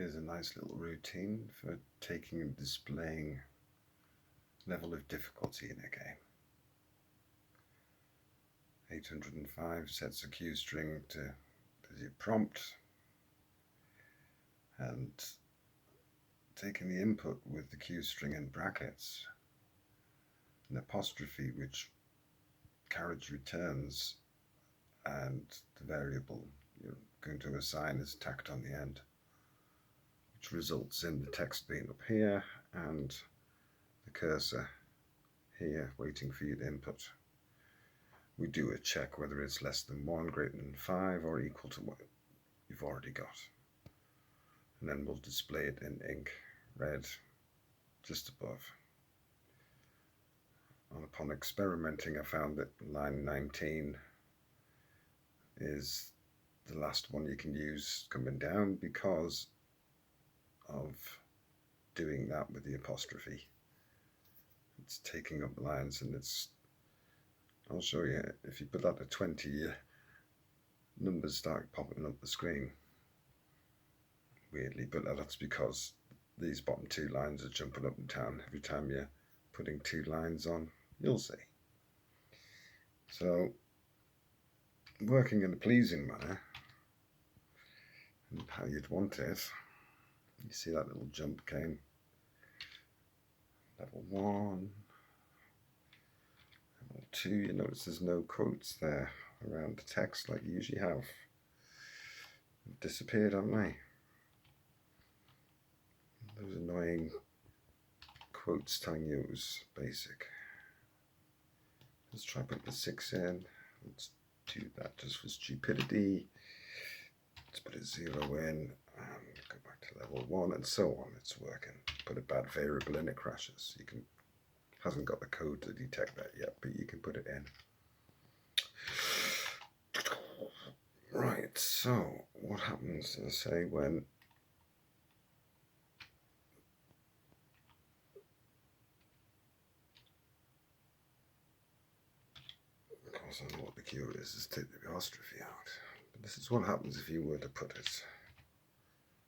Here's a nice little routine for taking and displaying level of difficulty in a game. 805 sets a cue string to your prompt, and taking the input with the cue string in brackets, an apostrophe which carriage returns, and the variable you're going to assign is tacked on the end, which results in the text being up here and the cursor here waiting for you to input. We do a check whether it's less than 1, greater than 5, or equal to what you've already got. And then we'll display it in ink, red, just above. And upon experimenting, I found that line 19 is the last one you can use coming down because of doing that with the apostrophe. It's taking up lines, and I'll show you, if you put that to 20, your numbers start popping up the screen weirdly, but that's because these bottom two lines are jumping up and down every time you're putting 2 lines on. You'll see. So, working in a pleasing manner, and how you'd want it, you see that little jump came, level 1, level 2, you notice there's no quotes there around the text like you usually have. They've disappeared, haven't they? Those annoying quotes telling you it was basic. Let's try putting the 6 in. Let's do that just for stupidity. Let's put a 0 in and go back to level 1 and so on. It's working. Put a bad variable in, it crashes. Hasn't got the code to detect that yet, but you can put it in. Right, so what happens, let's say, when I know what the cue is take the apostrophe out. But this is what happens if you were to put it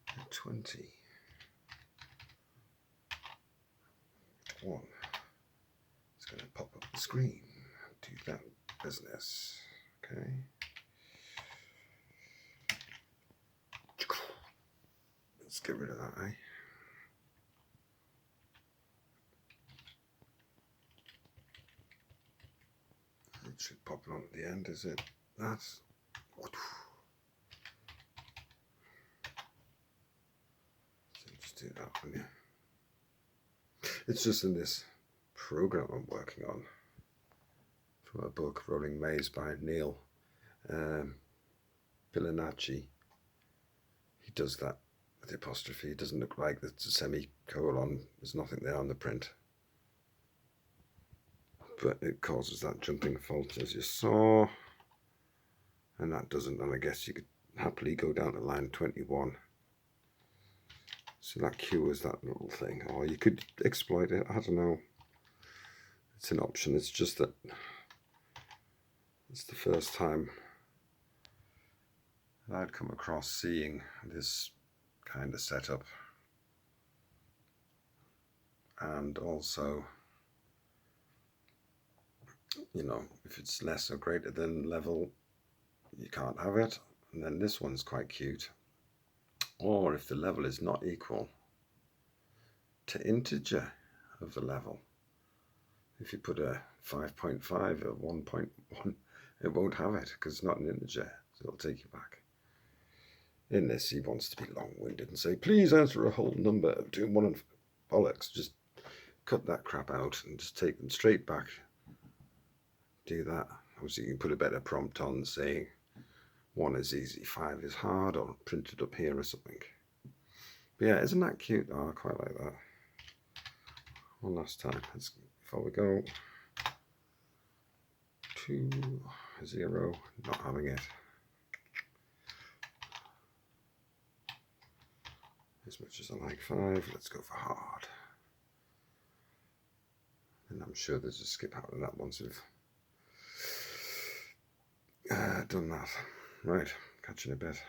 at 20. 1. It's going to pop up the screen. Do that business. Okay. Let's get rid of that, eh? It should pop it on at the end, is it? That's. So just do that one, yeah. It's just in this program I'm working on from a book, Rolling Maze by Neil Pilonacci. He does that with the apostrophe. It doesn't look like there's a semicolon. There's nothing there on the print. But it causes that jumping fault, as you saw. And that doesn't, and I guess you could happily go down to line 21. So that cue is that little thing. Or you could exploit it, I don't know. It's an option. It's just that it's the first time I'd come across seeing this kind of setup. And also, you know, if it's less or greater than level, you can't have it. And then this one's quite cute. Or if the level is not equal to integer of the level. If you put a 5.5 or 1.1, it won't have it because it's not an integer, so it'll take you back. In this, he wants to be long-winded and say, please answer a whole number between 1 and bollocks. Just cut that crap out and just take them straight back. Do that. Obviously, you can put a better prompt on saying 1 is easy, 5 is hard, or print it up here or something. But yeah, isn't that cute? Oh, I quite like that. One last time. Before we go. 2, 0, not having it. As much as I like 5, let's go for hard. And I'm sure there's a skip out of that once we've done that. Right, catch you in a bit.